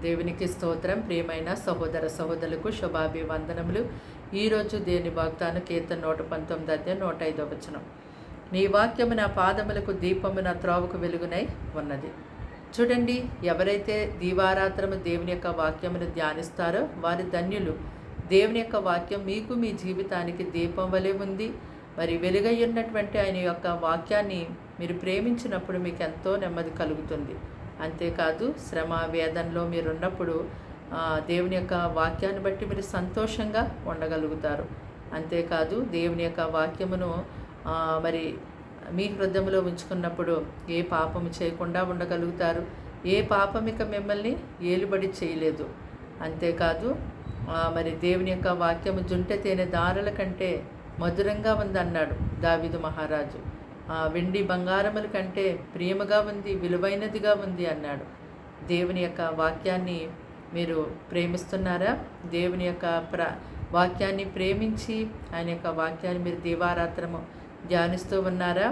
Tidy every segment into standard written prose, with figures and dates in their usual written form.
దేవునికి స్తోత్రం. ప్రియమైన సహోదర సహోదరులకు శుభాభివందనములు. ఈరోజు దేని వాగ్దాన కీర్తన 119 అధ్యాయం 105వ వచనం. నీ వాక్యము నా పాదములకు దీపము, నా త్రోవకు వెలుగునై ఉన్నది. చూడండి, ఎవరైతే దీవారాత్రము దేవుని యొక్క వాక్యమును ధ్యానిస్తారో వారి ధన్యులు. దేవుని యొక్క వాక్యం మీకు మీ జీవితానికి దీపం వలె ఉంది. మరి వెలుగై ఉన్నటువంటి ఆయన యొక్క వాక్యాన్ని మీరు ప్రేమించినప్పుడు మీకు ఎంతో నెమ్మది కలుగుతుంది. అంతేకాదు, శ్రమ వేదనలో మీరున్నప్పుడు దేవుని యొక్క వాక్యాన్ని బట్టి మీరు సంతోషంగా ఉండగలుగుతారు. అంతేకాదు, దేవుని యొక్క వాక్యమును మరి మీ హృదయంలో ఉంచుకున్నప్పుడు ఏ పాపము చేయకుండా ఉండగలుగుతారు. ఏ పాపం ఇక మిమ్మల్ని ఏలుబడి చేయలేదు. అంతేకాదు, మరి దేవుని యొక్క వాక్యము జుంటె తేనె దారుల కంటే మధురంగా ఉందన్నాడు దావీదు మహారాజు. వెండి బంగారముల కంటే ప్రియముగా ఉంది, విలువైనదిగా ఉంది అన్నాడు. దేవుని యొక్క వాక్యాన్ని మీరు ప్రేమిస్తున్నారా? దేవుని యొక్క వాక్యాన్ని ప్రేమించి ఆయన యొక్క వాక్యాన్ని మీరు దీవారాత్రము ధ్యానిస్తూ ఉన్నారా?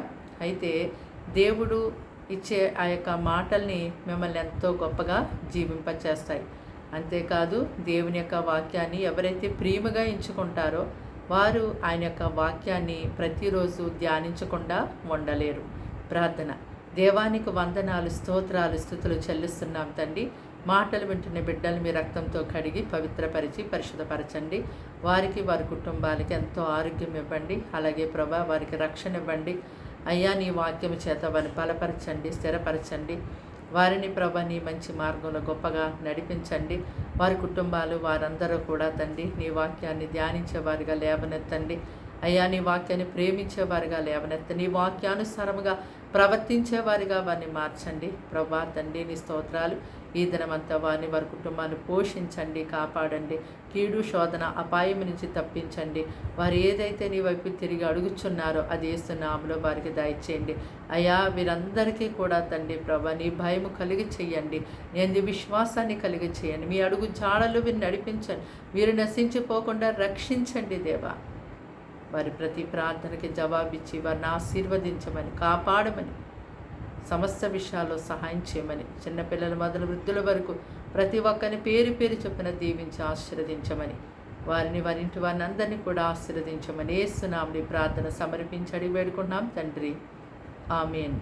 అయితే దేవుడు ఇచ్చే ఆ యొక్క మాటల్ని మిమ్మల్ని ఎంతో గొప్పగా జీవింపచేస్తాయి. అంతేకాదు, దేవుని యొక్క వాక్యాన్ని ఎవరైతే ప్రియముగా ఎంచుకుంటారో వారు ఆయన యొక్క వాక్యాన్ని ప్రతిరోజు ధ్యానించకుండా ఉండలేరు. ప్రార్థన. దేవానికి వందనాలు, స్తోత్రాలు, స్తుతులు చెల్లిస్తున్నాం తండ్రి. మాటలు వింటున్న బిడ్డలు మీ రక్తంతో కడిగి పవిత్రపరిచి పరిశుద్ధపరచండి. వారికి వారి కుటుంబాలకి ఎంతో ఆరోగ్యం ఇవ్వండి. అలాగే ప్రభా, వారికి రక్షణ ఇవ్వండి. అయ్యా, నీ వాక్యం చేత వారిని బలపరచండి, స్థిరపరచండి. వారిని ప్రభా నీ మంచి మార్గంలో గొప్పగా నడిపించండి. వారి కుటుంబాలు వారందరూ కూడా తండ్రి నీ వాక్యాన్ని ధ్యానించేవారిగా లేవనెత్తండి. అయ్యా, నీ వాక్యాన్ని ప్రేమించేవారిగా లేవనెత్తండి. నీ వాక్యానుసారముగా ప్రవర్తించేవారిగా వారిని మార్చండి. ప్రభా తండ్రి, నీ స్తోత్రాలు. ఈ దినమంతా వారిని, వారి కుటుంబాన్ని పోషించండి, కాపాడండి. కీడు, శోధన, అపాయం నుంచి తప్పించండి. వారు ఏదైతే నీ వైపు తిరిగి అడుగుచున్నారో అది యేసు నామములో వారికి దయచేయండి. అయ్యా, వీరందరికీ కూడా తండ్రి ప్రభా నీ భయము కలిగి చేయండి. నేను విశ్వాసాన్ని కలిగి చేయండి. మీ అడుగు జాడలు వీరిని నడిపించండి. వీరు నశించిపోకుండా రక్షించండి దేవా. వారి ప్రతి ప్రార్థనకి జవాబిచ్చి వారిని ఆశీర్వదించమని, కాపాడమని, సమస్త విషయాల్లో సహాయం చేయమని, చిన్నపిల్లల మొదలు వృద్ధుల వరకు ప్రతి ఒక్కరిని పేరు పేరు చొప్పున దీవించి ఆశీర్వదించమని, వారిని, వారి ఇంటి వారిని అందరినీ కూడా ఆశీర్వదించమని యేసు నామములో ప్రార్థన సమర్పించి అడిగి వేడుకున్నాం తండ్రి. ఆమేన్.